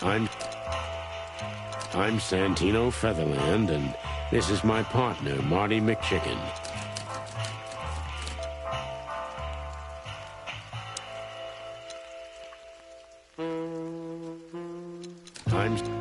I'm Santino Featherland, and this is my partner, Marty McChicken. I'm...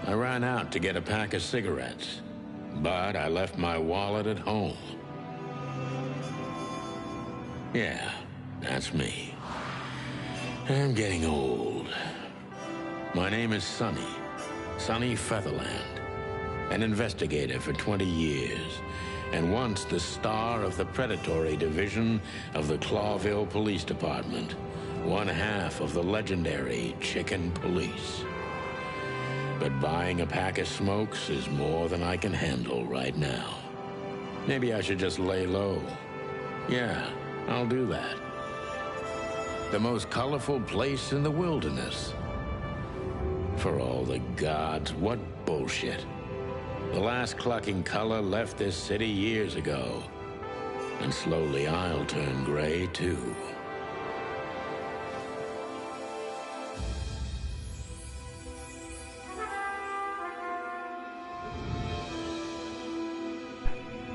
I ran out to get a pack of cigarettes, but I left my wallet at home. Yeah, that's me. I'm getting old. My name is Sonny Featherland, an investigator for 20 years, and once the star of the predatory division of the Clawville Police Department, one half of the legendary Chicken Police. But buying a pack of smokes is more than I can handle right now. Maybe I should just lay low. Yeah, I'll do that. The most colorful place in the wilderness. For all the gods, what bullshit. The last clucking color left this city years ago. And slowly I'll turn gray too.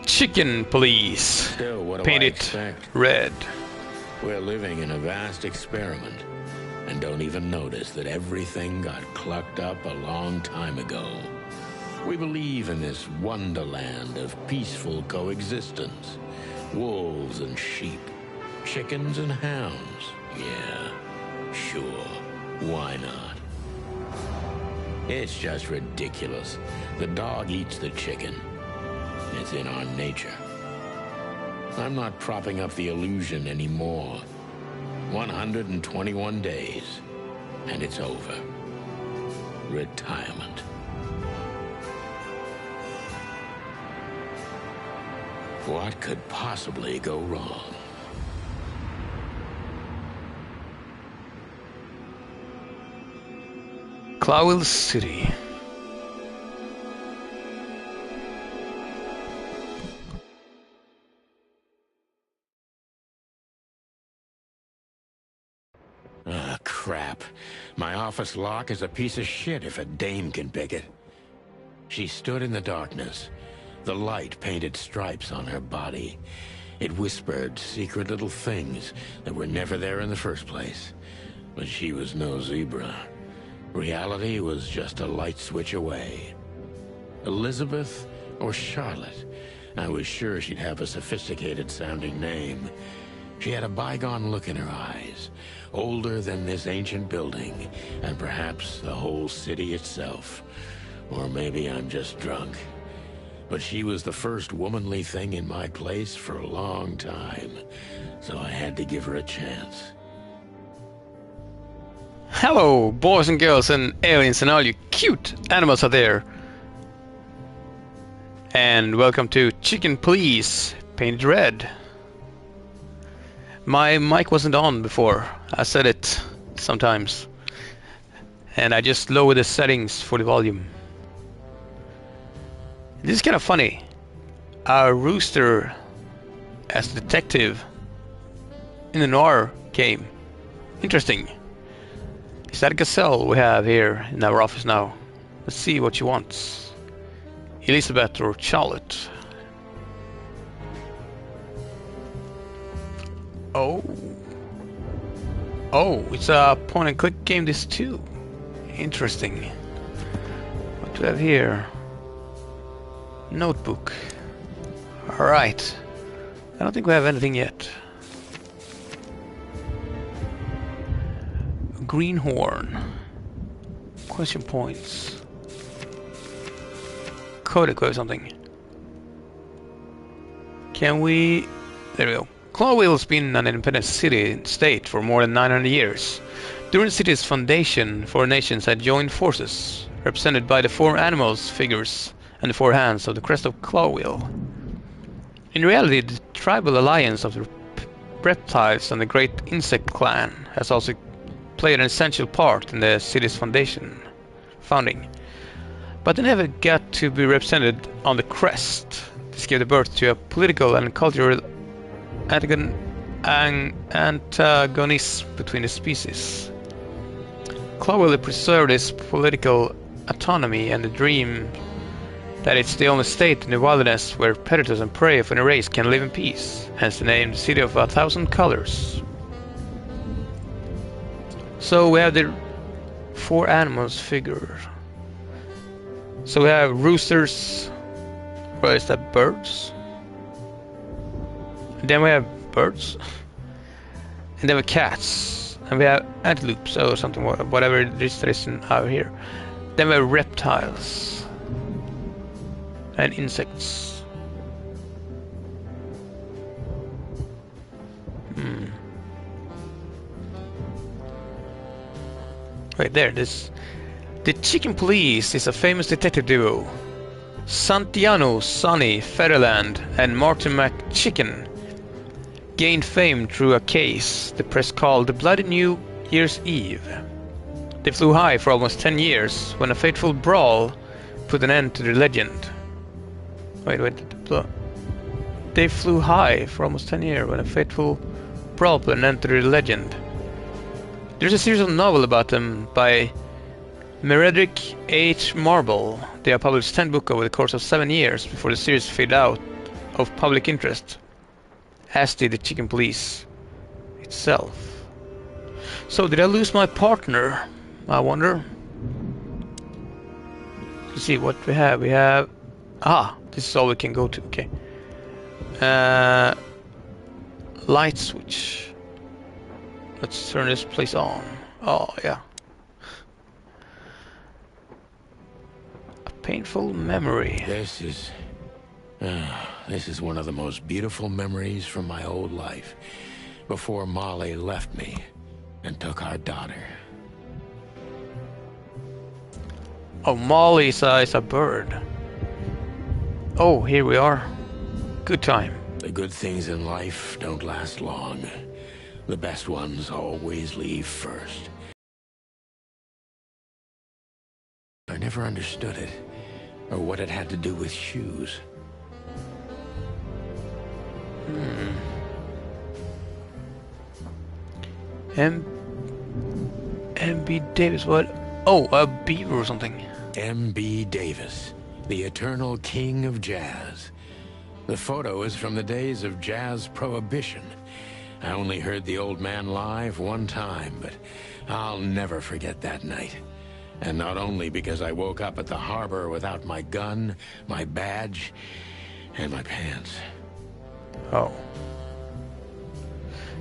Chicken Police. Still, what do Paint I it expect? red. We're living in a vast experiment, and don't even notice that everything got clucked up a long time ago. We believe in this wonderland of peaceful coexistence. Wolves and sheep, chickens and hounds. Yeah, sure, why not? It's just ridiculous. The dog eats the chicken. It's in our nature. I'm not propping up the illusion anymore. 121 days, and it's over. Retirement. What could possibly go wrong? Clawville City. Ah, crap. My office lock is a piece of shit if a dame can pick it. She stood in the darkness. The light painted stripes on her body. It whispered secret little things that were never there in the first place. But she was no zebra. Reality was just a light switch away. Elizabeth or Charlotte? I was sure she'd have a sophisticated-sounding name. She had a bygone look in her eyes, older than this ancient building, and perhaps the whole city itself. Or maybe I'm just drunk. But she was the first womanly thing in my place for a long time, so I had to give her a chance. Hello, boys and girls and aliens and all you cute animals out there. And welcome to Chicken Police, painted red. My mic wasn't on before. I said it sometimes. And I just lowered the settings for the volume. This is kind of funny. Our rooster as a detective in the noir game. Interesting. Is that a gazelle we have here in our office now? Let's see what she wants. Elizabeth or Charlotte? Oh. Oh, it's a point and click game this too. Interesting. What do we have here? Notebook. Alright. I don't think we have anything yet. Greenhorn. Question points. Codec or something. Can we... There we go. Clawville's been an independent city-state for more than 900 years. During the city's foundation, four nations had joined forces, represented by the four animals figures and the four hands of the crest of Clawville. In reality, the tribal alliance of the reptiles and the great insect clan has also played an essential part in the city's founding. But they never got to be represented on the crest. This gave birth to a political and cultural antagonism between the species. Clawville preserved its political autonomy and the dream that it's the only state in the wilderness where predators and prey of any race can live in peace, hence the name the City of 1,000 Colors. So we have the four animals figure. So we have roosters, or is that birds? And then we have birds, and then we have cats, and we have antelopes or something, whatever this is out here. Then we have reptiles and insects. Right there, this. The Chicken Police is a famous detective duo. Santiano Sonny Featherland and Martin McChicken gained fame through a case the press called the Bloody New Year's Eve. They flew high for almost 10 years when a fateful brawl put an end to their legend. They flew high for almost 10 years when a fateful brawl put an end to their legend. There's a series of novels about them by Meredith H. Marble. They are published 10 books over the course of 7 years before the series faded out of public interest, as did the Chicken Police itself. So did I lose my partner? I wonder. Let's see what we have. We have... this is all we can go to. Okay. Light switch. Let's turn this place on. Oh, yeah. A painful memory. This is one of the most beautiful memories from my old life, before Molly left me and took our daughter. Oh, Molly is a bird. Oh, here we are. Good time. The good things in life don't last long. The best ones always leave first. I never understood it, or what it had to do with shoes. M.B. Davis, what? Oh, a beaver or something. M.B. Davis, the eternal king of jazz. The photo is from the days of jazz prohibition. I only heard the old man live one time, but I'll never forget that night. And not only because I woke up at the harbor without my gun, my badge, and my pants. Oh.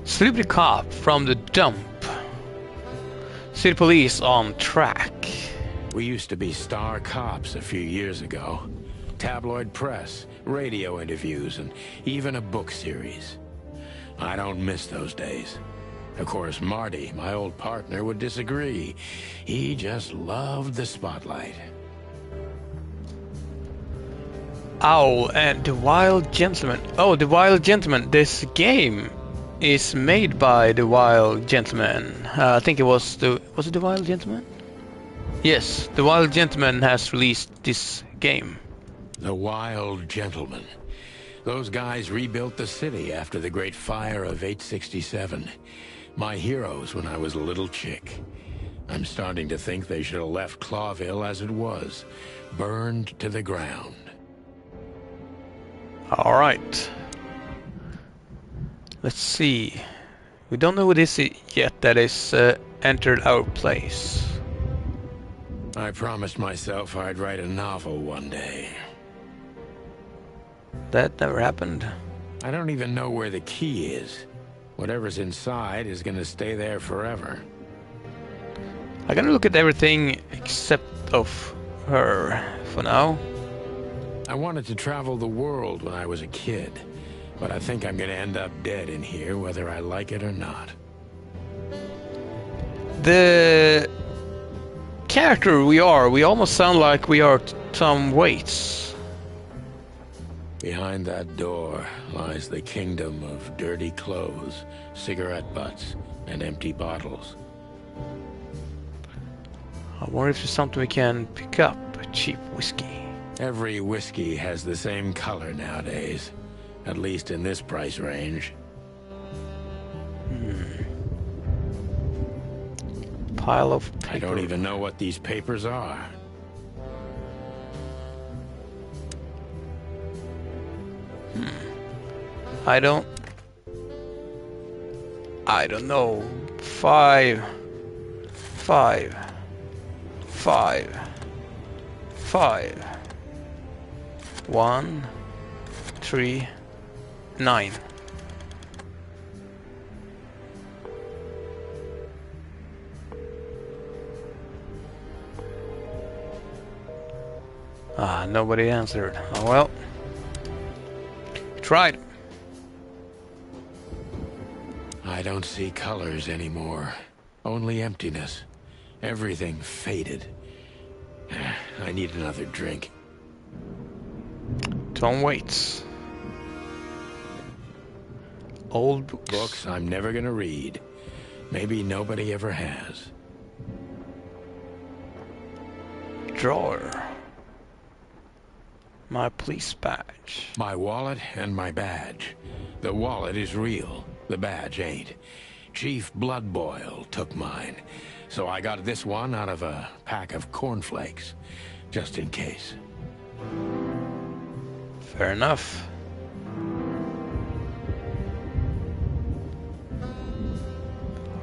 Celebrity cop from the dump. City police on track. We used to be star cops a few years ago. Tabloid press, radio interviews, and even a book series. I don't miss those days. Of course, Marty, my old partner, would disagree. He just loved the spotlight. Owl and the Wild Gentleman. Oh, the Wild Gentleman. This game is made by the Wild Gentleman. I think it was the... Was it the Wild Gentleman? Yes, the Wild Gentleman has released this game. The Wild Gentleman. Those guys rebuilt the city after the Great Fire of 867. My heroes when I was a little chick. I'm starting to think they should have left Clawville as it was, burned to the ground. All right. Let's see. We don't know who this is yet that is entered our place. I promised myself I'd write a novel one day. That never happened. I don't even know where the key is. Whatever's inside is gonna stay there forever. I'm gonna look at everything except of her for now. I wanted to travel the world when I was a kid, but I think I'm gonna end up dead in here whether I like it or not. The character we almost sound like we are Tom Waits. Behind that door lies the kingdom of dirty clothes, cigarette butts, and empty bottles. I wonder if there's something we can pick up. Cheap whiskey. Every whiskey has the same color nowadays, at least in this price range. Pile of paper. I don't even know what these papers are. I don't know. Five. 1, 3, 9. Nobody answered. Oh well. Tried. I don't see colors anymore. Only emptiness. Everything faded. I need another drink. Tom Waits. Old books. Books I'm never gonna read. Maybe nobody ever has. Drawer. My police badge. My wallet and my badge. The wallet is real. The badge ain't. Chief Bloodboil took mine. So I got this one out of a pack of cornflakes. Just in case. Fair enough.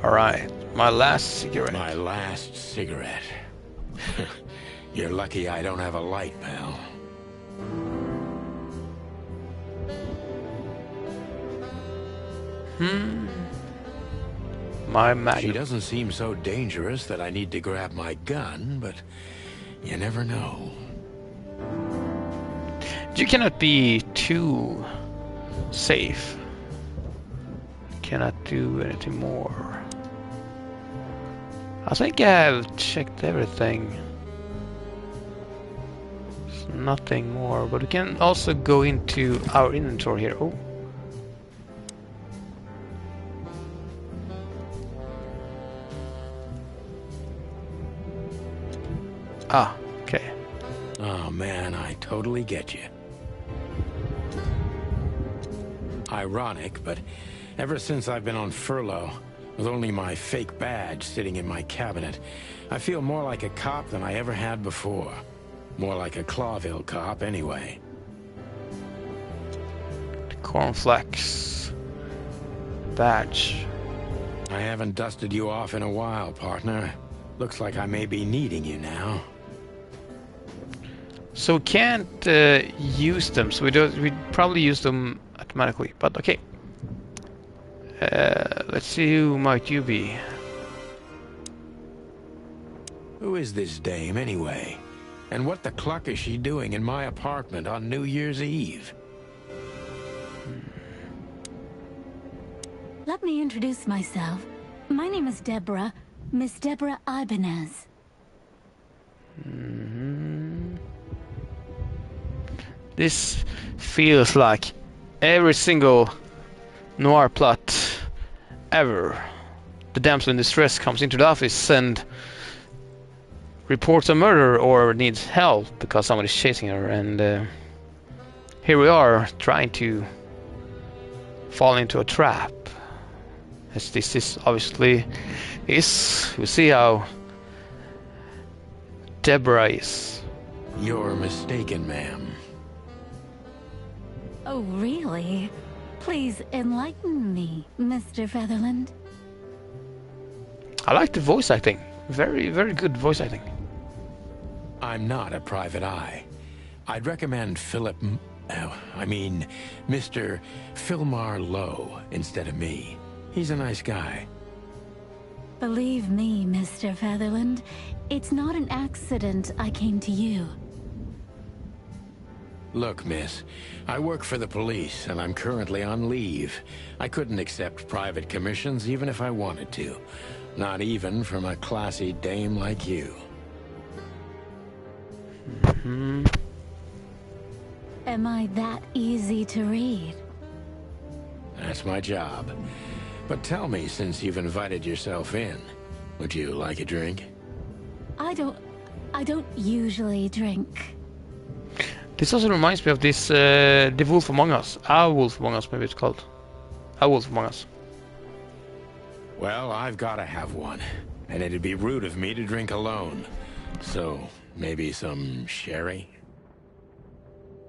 Alright, my last cigarette. My last cigarette. You're lucky I don't have a light, pal. My magnum. She doesn't seem so dangerous that I need to grab my gun, but you never know. You cannot be too safe. Cannot do anything more. I think I have checked everything. There's nothing more, but we can also go into our inventory here. Oh. Ah, okay. Oh man, I totally get you. Ironic, but ever since I've been on furlough, with only my fake badge sitting in my cabinet, I feel more like a cop than I ever had before. More like a Clawville cop, anyway. Cornflakes. Badge. I haven't dusted you off in a while, partner. Looks like I may be needing you now. So we can't use them, so we probably use them automatically, but okay. Let's see, who might you be? Who is this dame, anyway? And what the cluck is she doing in my apartment on New Year's Eve? Let me introduce myself. My name is Deborah, Miss Deborah Ibanez. This feels like every single noir plot ever. The damsel in distress comes into the office and reports a murder or needs help because somebody's chasing her, and here we are trying to fall into a trap. As this is obviously is. We'll see how Deborah is. You're mistaken, ma'am. Oh, really? Please enlighten me, Mr. Featherland. I like the voice acting. Very, very good voice acting. I'm not a private eye. I'd recommend Mr. Philmar Lowe instead of me. He's a nice guy. Believe me, Mr. Featherland, it's not an accident I came to you. Look, miss, I work for the police, and I'm currently on leave. I couldn't accept private commissions even if I wanted to. Not even from a classy dame like you. Am I that easy to read? That's my job. But tell me, since you've invited yourself in, would you like a drink? I don't usually drink. This also reminds me of this, The Wolf Among Us. A Wolf Among Us, maybe it's called. A Wolf Among Us. Well, I've got to have one. And it'd be rude of me to drink alone. So, maybe some sherry?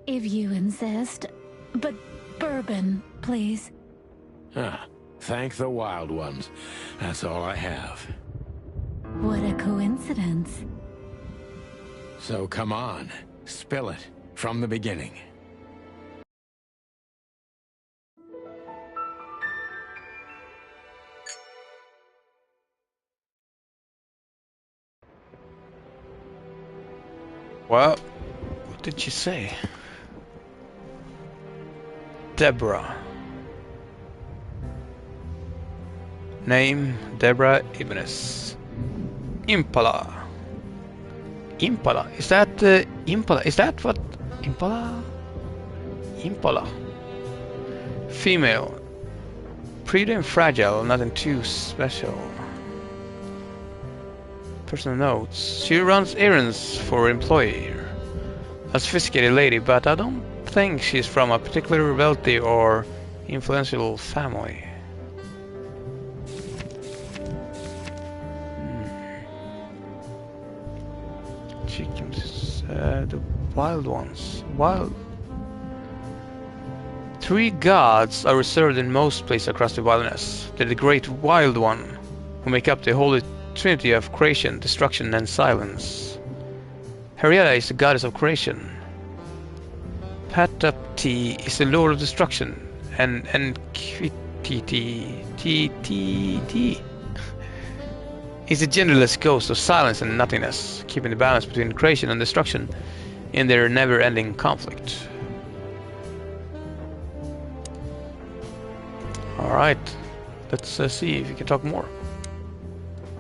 If you insist. But bourbon, please. Ah, thank the wild ones. That's all I have. What a coincidence. So come on, spill it. From the beginning. Well, what did she say? Deborah. Name, Deborah Ibanez. Impala. Impala. Is that Impala? Is that what? Impala? Impala. Female. Pretty and fragile, nothing too special. Personal notes. She runs errands for her employer. A sophisticated lady, but I don't think she's from a particularly wealthy or influential family. Chickens. The wild ones. Wild. 3 gods are reserved in most places across the wilderness. They're the Great Wild One, who make up the holy trinity of creation, destruction, and silence. Henrietta is the goddess of creation. Patapti is the lord of destruction, and Enquititi is the genderless ghost of silence and nothingness, keeping the balance between creation and destruction in their never-ending conflict. Alright, let's see if you can talk more.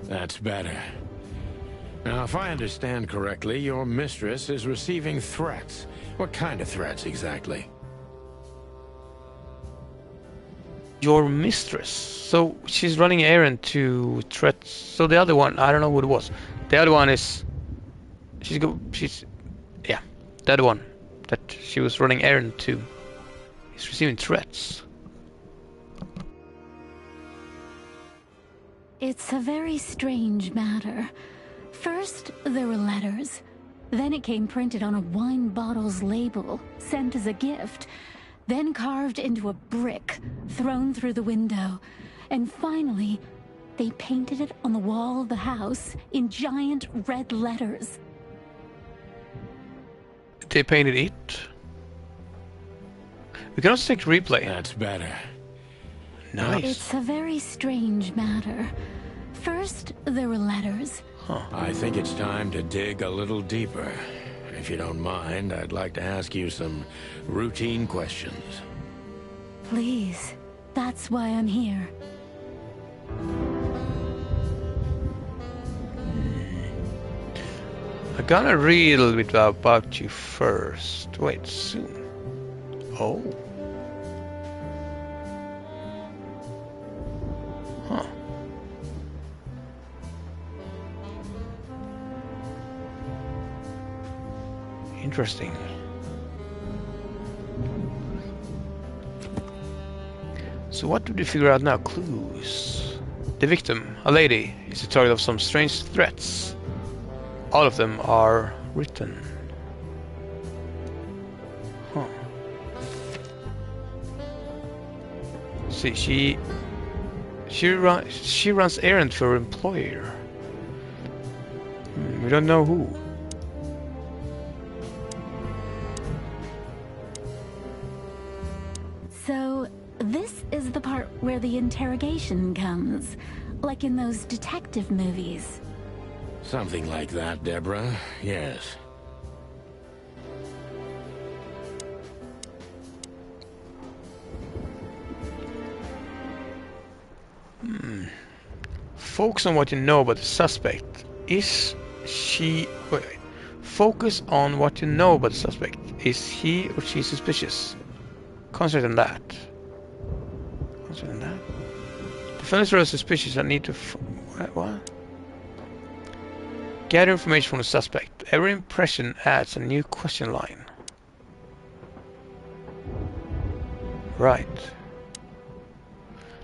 That's better. Now, if I understand correctly, your mistress is receiving threats. What kind of threats, exactly? Your mistress. So she's running an errand to threats. So the other one, I don't know who it was. The other one is... Yeah, the other one that she was running errand to is receiving threats. It's a very strange matter. First, there were letters. Then it came printed on a wine bottle's label, sent as a gift. Then carved into a brick, thrown through the window. And finally, they painted it on the wall of the house in giant red letters. They painted it? We can also take replay. That's better. Nice. It's a very strange matter. First, there were letters. I think it's time to dig a little deeper. If you don't mind, I'd like to ask you some routine questions. Please, that's why I'm here. I'm gonna read a little bit about you first. Wait, soon. Oh. Huh. Interesting. So what did we figure out now? Clues. The victim, a lady, is the target of some strange threats. All of them are written. Huh. See, she runs errands for her employer. We don't know who. So, this is the part where the interrogation comes. Like in those detective movies. Something like that, Deborah. Yes. Focus on what you know about the suspect. Is she... Wait. Focus on what you know about the suspect. Is he or she suspicious? Concentrate on that. Concentrate on that. Defendants are suspicious. I need to... What? Gather information from the suspect. Every impression adds a new question line. Right.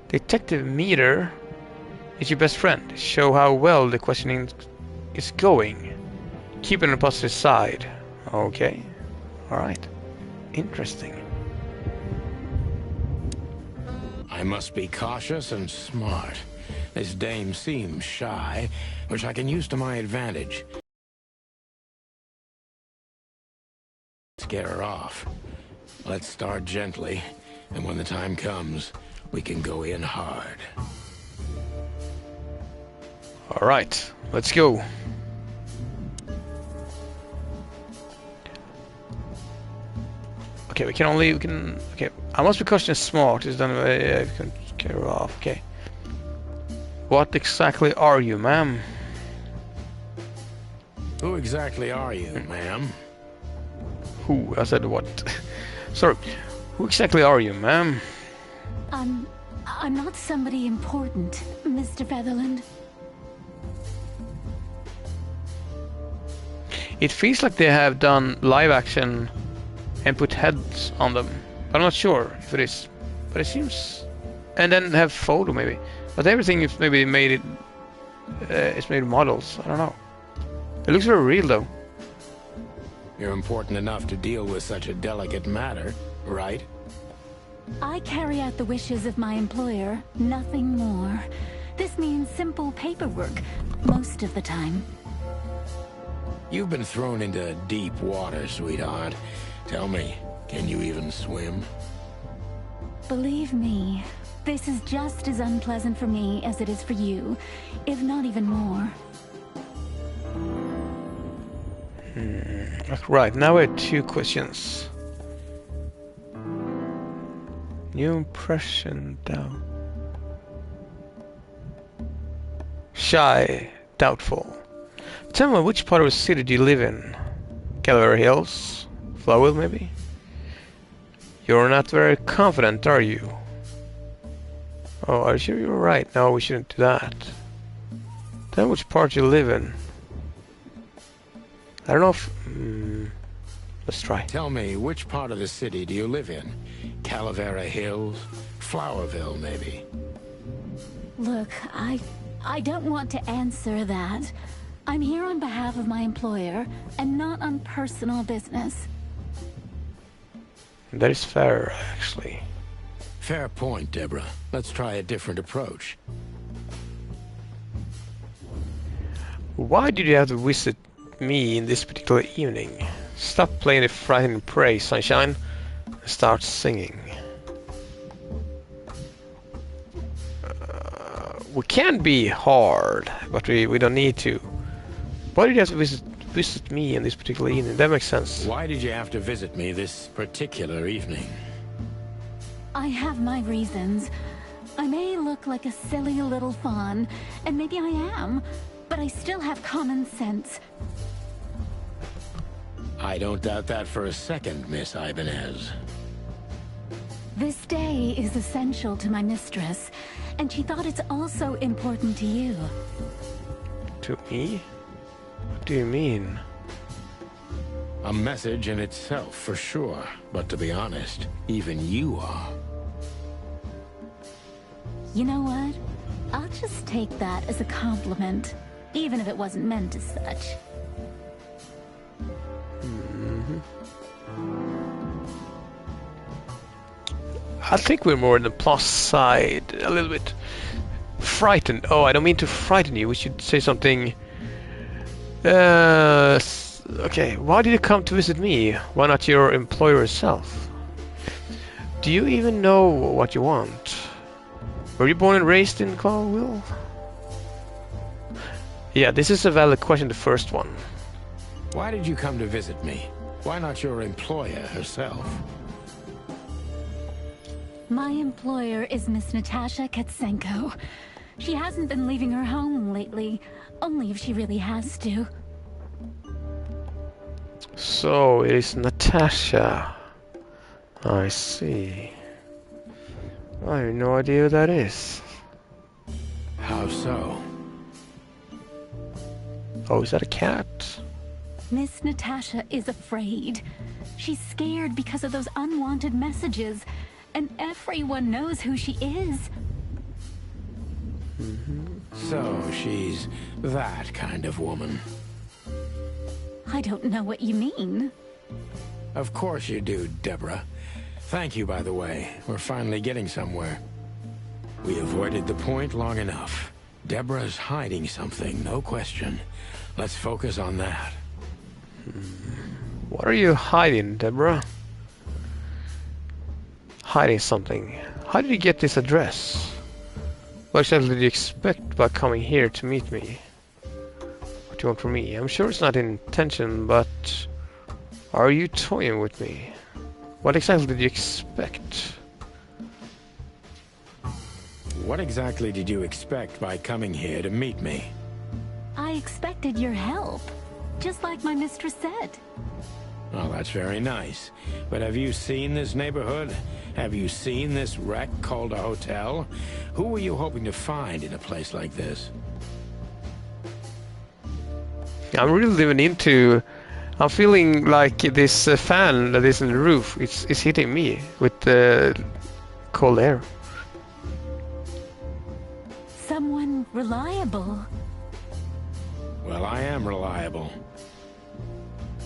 Detective Meter is your best friend. Show how well the questioning is going. Keep it on the positive side. Okay. Alright. Interesting. I must be cautious and smart. This dame seems shy, which I can use to my advantage. Scare her off. Let's start gently, and when the time comes, we can go in hard. Alright, let's go. Okay, okay, I must be cautious and smart. Is done. We can scare her off. Okay. What exactly are you, ma'am? Who exactly are you, ma'am? Who? I said what? Sorry. Who exactly are you, ma'am? I'm not somebody important, Mr. Featherland. It feels like they have done live action and put heads on them. I'm not sure if it is, but it seems. And then have photo maybe, but everything is maybe made it. It's made models. I don't know. It looks very real though. You're important enough to deal with such a delicate matter, right? I carry out the wishes of my employer, nothing more. This means simple paperwork, most of the time. You've been thrown into deep water, sweetheart. Tell me, can you even swim? Believe me, this is just as unpleasant for me as it is for you, if not even more. Right, now we have two questions. New impression, doubt. Shy, doubtful. Tell me, which part of the city do you live in? Calvary Hills? Flowell, maybe? You're not very confident, are you? Oh, are you sure you're right? No, we shouldn't do that. Tell me which part you live in. I don't know if... let's try. Tell me, which part of the city do you live in? Calavera Hills? Flowerville, maybe? Look, I don't want to answer that. I'm here on behalf of my employer, and not on personal business. That is fair, actually. Fair point, Deborah. Let's try a different approach. Why did you have to visit me in this particular evening? Stop playing the frightening prey, sunshine, and start singing. We can be hard, but we don't need to. Why did you have to visit me in this particular evening? That makes sense. Why did you have to visit me this particular evening? I have my reasons. I may look like a silly little fawn, and maybe I am, but I still have common sense. I don't doubt that for a second, Miss Ibanez. This day is essential to my mistress, and she thought it's also important to you. To me? What do you mean? A message in itself, for sure. But to be honest, even you are. You know what? I'll just take that as a compliment, even if it wasn't meant as such. I think we're more on the plus side, a little bit frightened. Oh, I don't mean to frighten you. We should say something. Okay, why did you come to visit me? Why not your employer yourself? Do you even know what you want? Were you born and raised in Colville? Yeah, this is a valid question, the first one. Why did you come to visit me? Why not your employer herself? My employer is Miss Natasha Katsenko. She hasn't been leaving her home lately, only if she really has to. So, it is Natasha. I see. I have no idea who that is. How so? Oh, is that a cat? Miss Natasha is afraid. She's scared because of those unwanted messages, and everyone knows who she is. So she's that kind of woman. I don't know what you mean. Of course you do, Deborah. Thank you, by the way. We're finally getting somewhere. We avoided the point long enough. Deborah's hiding something, no question. Let's focus on that. What are you hiding, Deborah? Hiding something. How did you get this address? What exactly did you expect by coming here to meet me? What do you want from me? I'm sure it's not intention, but are you toying with me? What exactly did you expect? What exactly did you expect by coming here to meet me? I expected your help, just like my mistress said. Well, that's very nice. But have you seen this neighborhood? Have you seen this wreck called a hotel? Who were you hoping to find in a place like this? I'm really living into... I'm feeling like this fan that is in the roof is hitting me with cold air. Someone reliable. Well, I am reliable.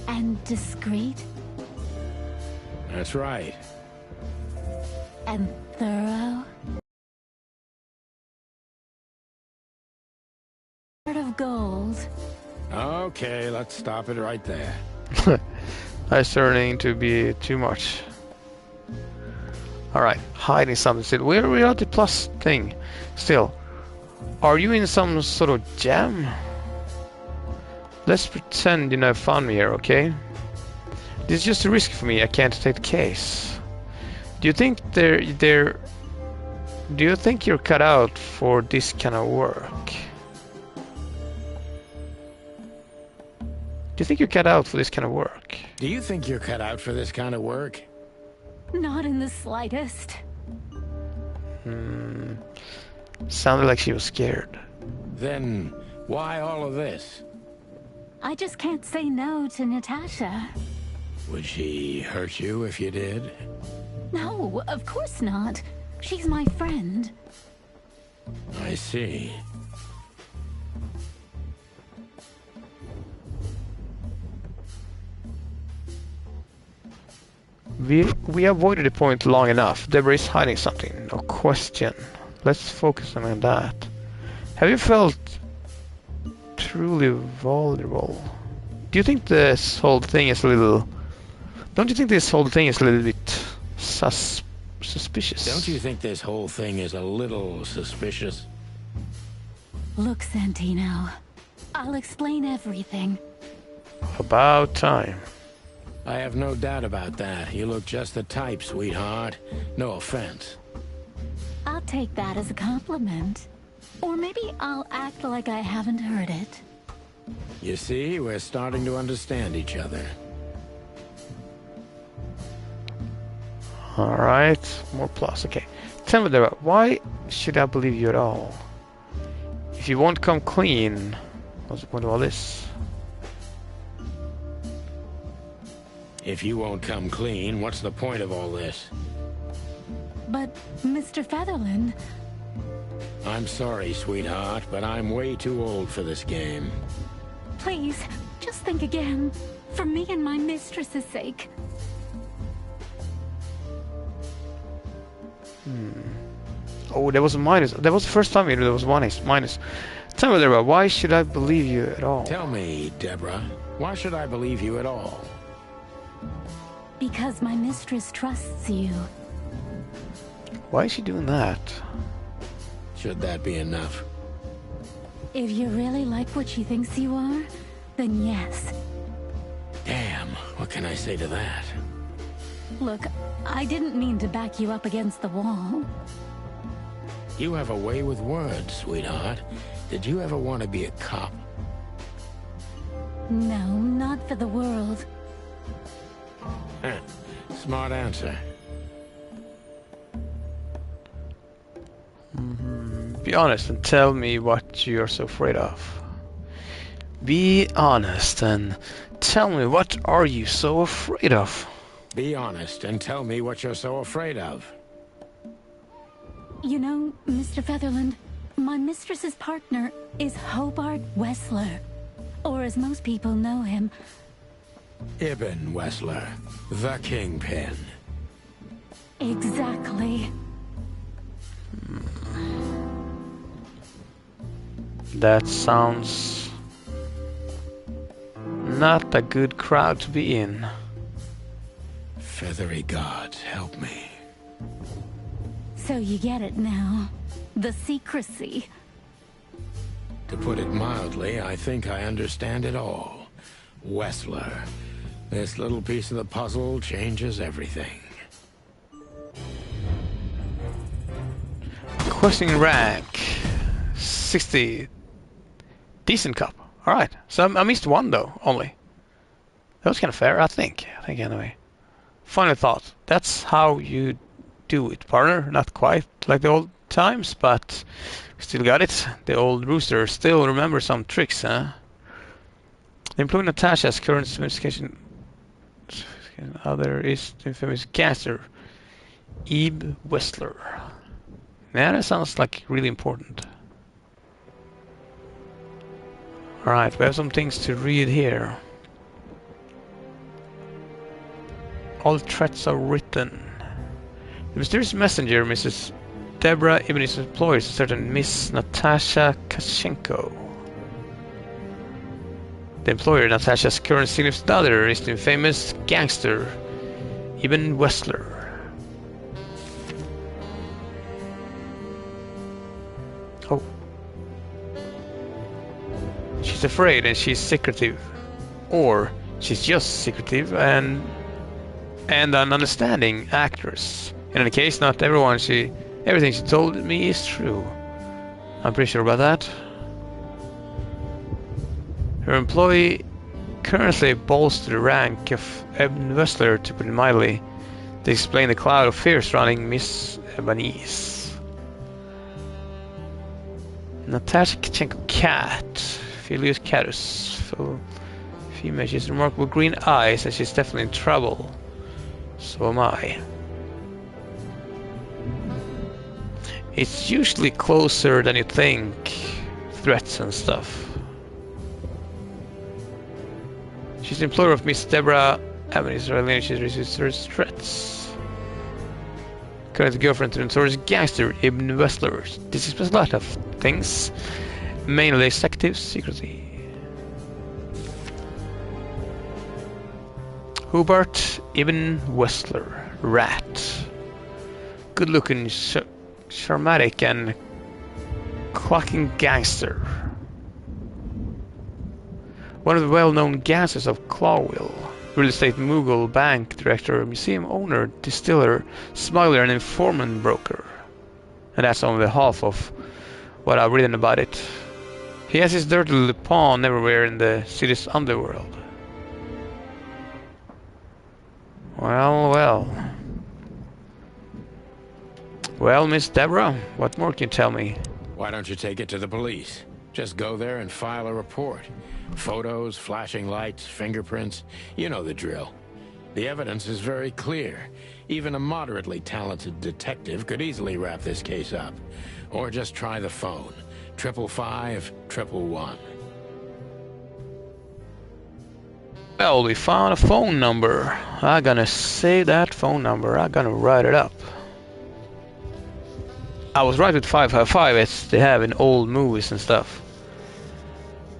And discreet. That's right. And thorough. Heart of gold. Okay, let's stop it right there. That's turning to be too much. Alright, hiding something still. We're at the plus thing. Still. Are you in some sort of jam? Let's pretend you never found me here, okay? This is just a risk for me. I can't take the case. Do you think do you think you're cut out for this kind of work? Do you think you're cut out for this kind of work? Do you think you're cut out for this kind of work? Not in the slightest. Sounded like she was scared. Then why all of this? I just can't say no to Natasha. Would she hurt you if you did? No, of course not. She's my friend. I see. We avoided the point long enough. Deborah is hiding something, no question. Let's focus on that. Have you felt truly vulnerable? Do you think this whole thing is a little... Don't you think this whole thing is a little bit suspicious? Don't you think this whole thing is a little suspicious? Look, Santino. I'll explain everything. About time. I have no doubt about that. You look just the type, sweetheart. No offense. I'll take that as a compliment. Or maybe I'll act like I haven't heard it. You see, we're starting to understand each other. Alright, more plus, okay. Tell me, Deborah, why should I believe you at all? If you won't come clean, what's the point of all this? If you won't come clean, what's the point of all this? But, Mr. Featherland... I'm sorry, sweetheart, but I'm way too old for this game. Please, just think again. For me and my mistress's sake. Oh, there was a minus. That was the first time there was minus. Tell me, Deborah, why should I believe you at all? Tell me, Deborah, why should I believe you at all? Because my mistress trusts you. Why is she doing that? Should that be enough? If you really like what she thinks you are, then yes. Damn, what can I say to that? Look, I didn't mean to back you up against the wall. You have a way with words, sweetheart. Did you ever want to be a cop? No, not for the world. Heh, smart answer. Be honest and tell me what you're so afraid of. Be honest and tell me what are you so afraid of? Be honest and tell me what you're so afraid of. You know, Mr. Featherland, my mistress's partner is Hobart Wessler. Or as most people know him... Ibn Wessler, the Kingpin. Exactly. That sounds... not a good crowd to be in. Feathery gods, help me. So you get it now. The secrecy. To put it mildly, I think I understand it all. Wessler. This little piece of the puzzle changes everything. Questioning rank 60. Decent cup. Alright. So I missed one though, only. That was kind of fair, I think. Anyway. Final thought. That's how you do it, partner. Not quite like the old times, but we still got it. The old rooster still remembers some tricks, huh? The employee Natasha's current investigation. Other is the infamous gangster, Ebe Wessler. Yeah, that sounds like really important. Alright, we have some things to read here. All threats are written. The mysterious messenger, Mrs. Deborah Ibn's employer, is a certain Miss Natasha Kashenko. The employer, Natasha's current significant other, is the infamous gangster, Ibn Wessler. Oh. She's afraid and she's secretive. Or she's just secretive and an understanding actress. In any case, not everything she told me is true. I'm pretty sure about that. Her employee currently bolsters the rank of Ibn Wessler, to put it mildly, to explain the cloud of fear surrounding Miss Ebanese. Natasha Kachenko Cat, Filius Catus, female. She has remarkable green eyes and she's definitely in trouble. So am I. It's usually closer than you think. Threats and stuff. She's the employer of Miss Deborah Avenues, and she receives threats. Current girlfriend to the notorious gangster Ibn Wessler. This explains a lot of things, mainly executive secrecy. Hubert Ibn Wessler, rat. Good looking, charmatic, and clocking gangster. One of the well-known gangsters of Clawville. Real estate mogul, bank director, museum owner, distiller, smuggler, and informant broker. And that's only half of what I've written about it. He has his dirty little pawn everywhere in the city's underworld. Well, well. Well, Miss Deborah, what more can you tell me? Why don't you take it to the police? Just go there and file a report. Photos, flashing lights, fingerprints, you know the drill. The evidence is very clear. Even a moderately talented detective could easily wrap this case up. Or just try the phone. 555-111. Well, we found a phone number. I'm gonna save that phone number. I'm gonna write it up. I was right with 555 as they have in old movies and stuff.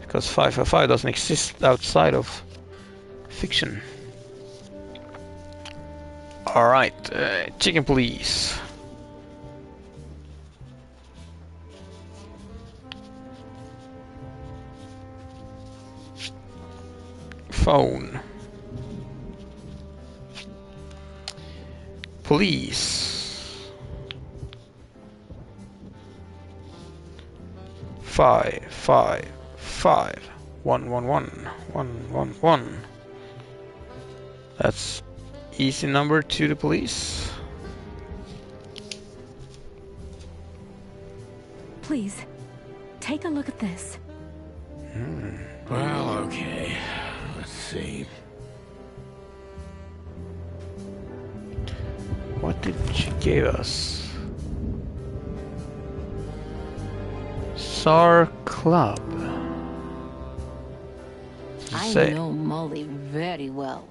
Because 555 doesn't exist outside of fiction. Alright, chicken please. phone. Police. 555-111-111. That's easy number to the police. Please, take a look at this. Well, okay. Let's see. What did she give us? SAR Club. I Say. know Molly very well.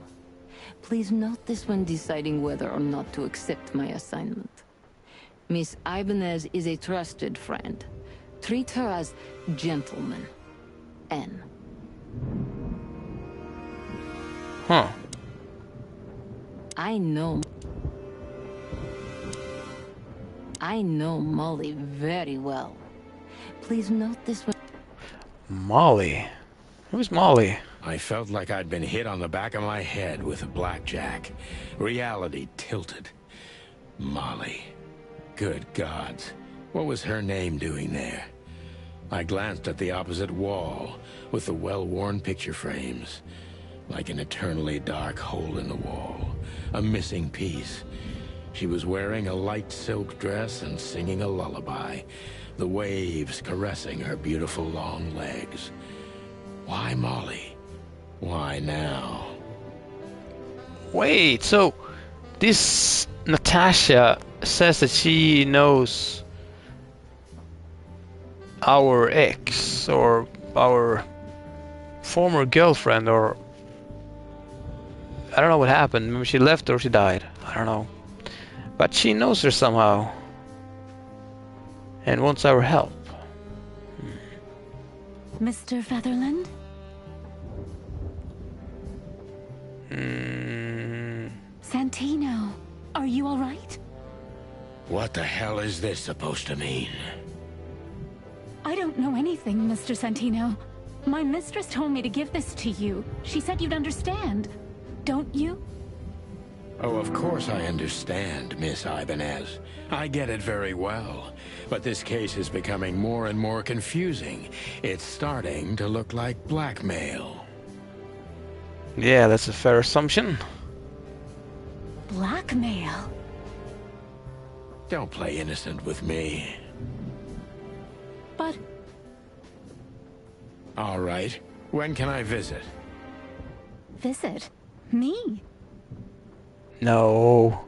Please note this when deciding whether or not to accept my assignment. Miss Ibanez is a trusted friend. Treat her as gentleman. N. Huh. I know Molly very well. Please note this when... Molly. Who's Molly? I felt like I'd been hit on the back of my head with a blackjack. Reality tilted. Molly. Good gods. What was her name doing there? I glanced at the opposite wall with the well-worn picture frames. Like an eternally dark hole in the wall. A missing piece. She was wearing a light silk dress and singing a lullaby. The waves caressing her beautiful long legs. Why Molly? Why now? Wait, so this Natasha says that she knows our ex or our former girlfriend, or I don't know what happened. Maybe she left or she died. I don't know. But she knows her somehow and wants our help. Mr. Featherland? Santino, are you all right? What the hell is this supposed to mean? I don't know anything, Mr. Santino. My mistress told me to give this to you. She said you'd understand. Don't you? Oh, of course I understand, Miss Ibanez. I get it very well. But this case is becoming more and more confusing. It's starting to look like blackmail. Yeah, that's a fair assumption. Blackmail? Don't play innocent with me. But... All right. When can I visit? Visit? Me? No.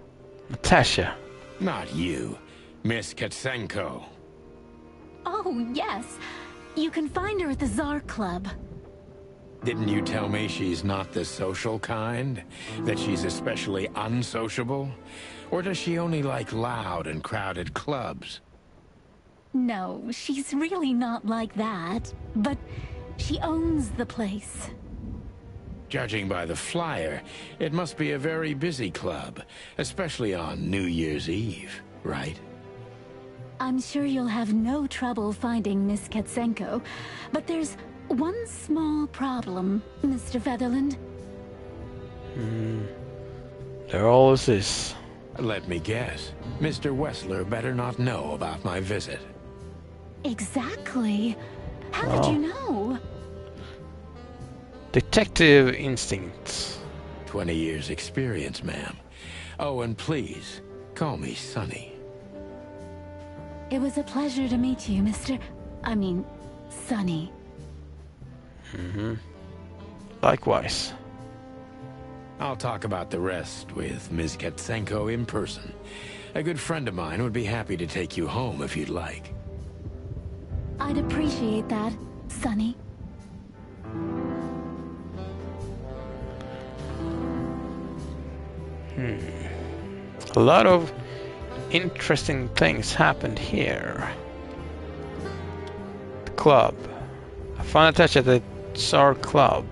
Natasha. Not you. Miss Katsenko. Oh, yes. You can find her at the Tsar Club. Didn't you tell me she's not the social kind? That she's especially unsociable? Or does she only like loud and crowded clubs? No, she's really not like that. But she owns the place. Judging by the flyer, it must be a very busy club, especially on New Year's Eve, right? I'm sure you'll have no trouble finding Miss Katsenko, but there's one small problem, Mr. Featherland. There always is. Let me guess. Mr. Wessler better not know about my visit. Exactly. How did you know? Detective instincts. 20 years experience, ma'am. Oh, and please, call me Sonny. It was a pleasure to meet you, Sonny. Likewise. I'll talk about the rest with Ms. Katsenko in person. A good friend of mine would be happy to take you home if you'd like. I'd appreciate that, Sonny. A lot of interesting things happened here. The club. I found Natasha at the Tsar Club.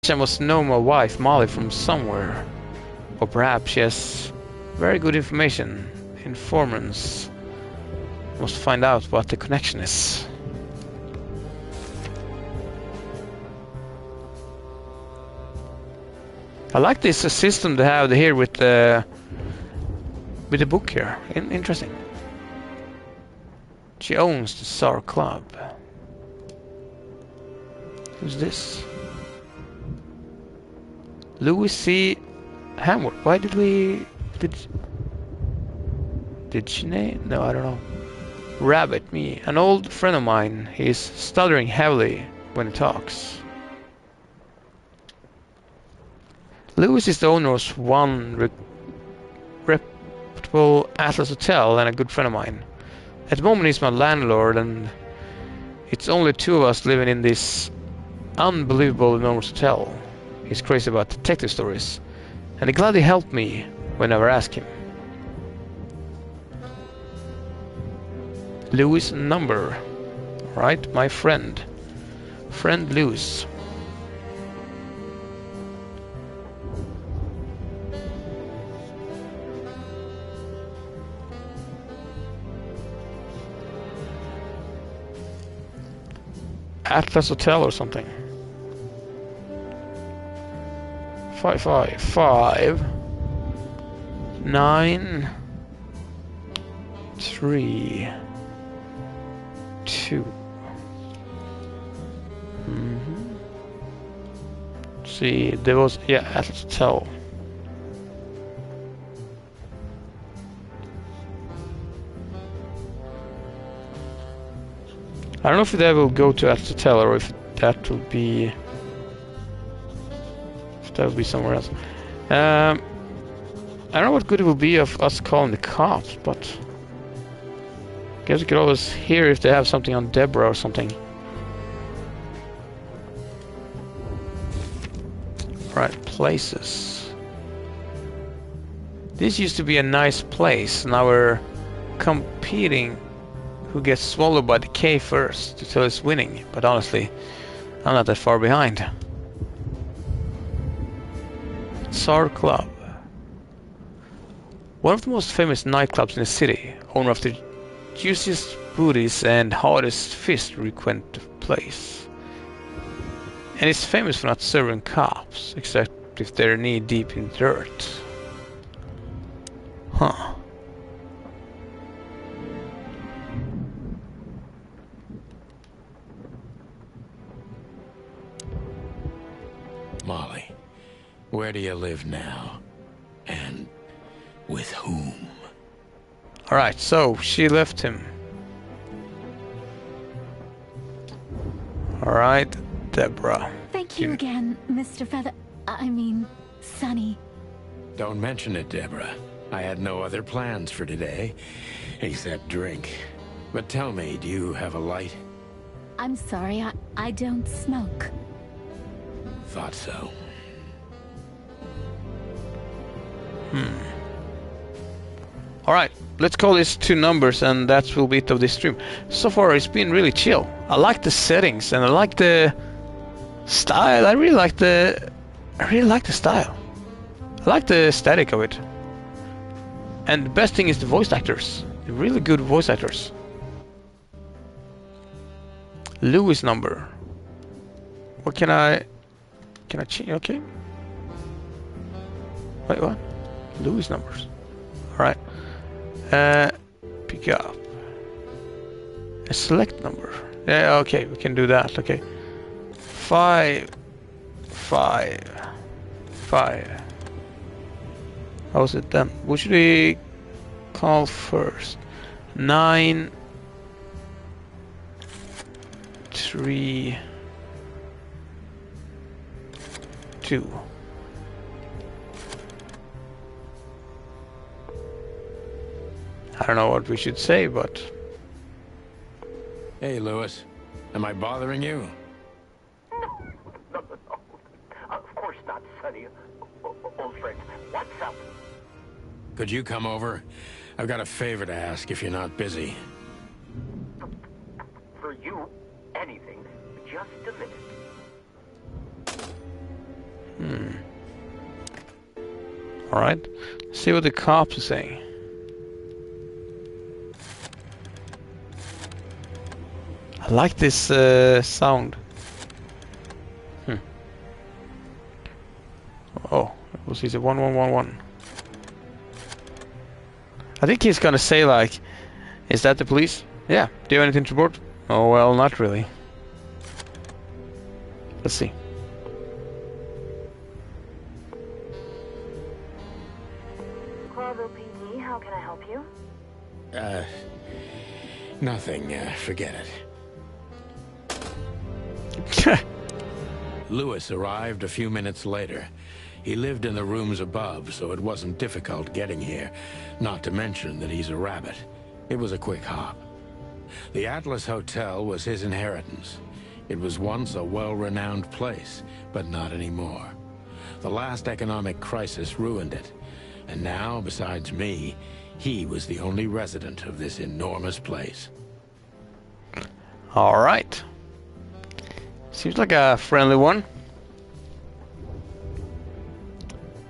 Natasha must know my wife Molly from somewhere. Or perhaps she has very good information. Informants must find out what the connection is. I like this system they have here with the book here. Interesting. She owns the SAR Club. Who's this? Louis C. Hamworth. Why did we... Did she name? No, I don't know. Rabbit, me. An old friend of mine. He's stuttering heavily when he talks. Louis is the owner of one reputable Atlas Hotel and a good friend of mine. At the moment he's my landlord and it's only two of us living in this unbelievable enormous hotel. He's crazy about detective stories and he gladly helped me whenever I ask him. Louis number. Right, my friend. Friend Louis. Atlas Hotel or something. 555 9 3 2. See, there was Atlas Hotel. I don't know if that will go to Atlas Hotel or if that will be somewhere else. I don't know what good it will be of us calling the cops, but I guess we could always hear if they have something on Deborah or something. Right, places. This used to be a nice place. Now we're competing who gets swallowed by the K first to tell it's winning. But honestly, I'm not that far behind. SAR Club. One of the most famous nightclubs in the city, owner of the juiciest booties and hardest fists frequent the place. And it's famous for not serving cops, except if they're knee deep in dirt. Huh. Molly, where do you live now? And with whom? Alright, so she left him. Alright, Deborah. Thank you again, Mr. Sonny. Don't mention it, Deborah. I had no other plans for today, except drink. But tell me, do you have a light? I'm sorry, I don't smoke. Thought so. Alright, let's call this 2 numbers and that will be it of this stream. So far it's been really chill. I like the settings and I like the style. I really like the style. I like the aesthetic of it. And the best thing is the voice actors. They're really good voice actors. Louis number. What can I change? Okay. Wait, what? Louis numbers. Alright. Pick up. A select number. Yeah, okay, we can do that. Okay. 5 5 5. How was it then? What should we call first? 9 3 2. I don't know what we should say, but... Hey, Louis. Am I bothering you? No. Of course not, Sonny. Old friend, what's up? Could you come over? I've got a favor to ask if you're not busy. For you, anything. Just a minute. Alright. See what the cops are saying. I like this sound. Oh, We'll see. 1111. I think he's gonna say like, "Is that the police?" Yeah. Do you have anything to report? Oh well, not really. Let's see. Corvo PD, how can I help you? Nothing. Forget it. Lewis arrived a few minutes later. He lived in the rooms above, so it wasn't difficult getting here. Not to mention that he's a rabbit. It was a quick hop. The Atlas Hotel was his inheritance. It was once a well-renowned place, but not anymore. The last economic crisis ruined it. And now, besides me, he was the only resident of this enormous place. All right. Seems like a friendly one.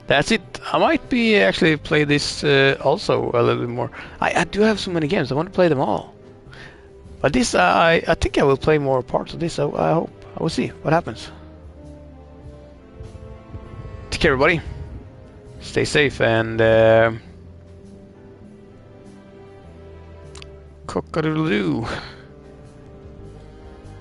That's it. I might be actually play this also a little bit more. I do have so many games. I want to play them all. But this, I think I will play more parts of this. I hope. I will see what happens. Take care, everybody. Stay safe and cock-a-doodle-doo.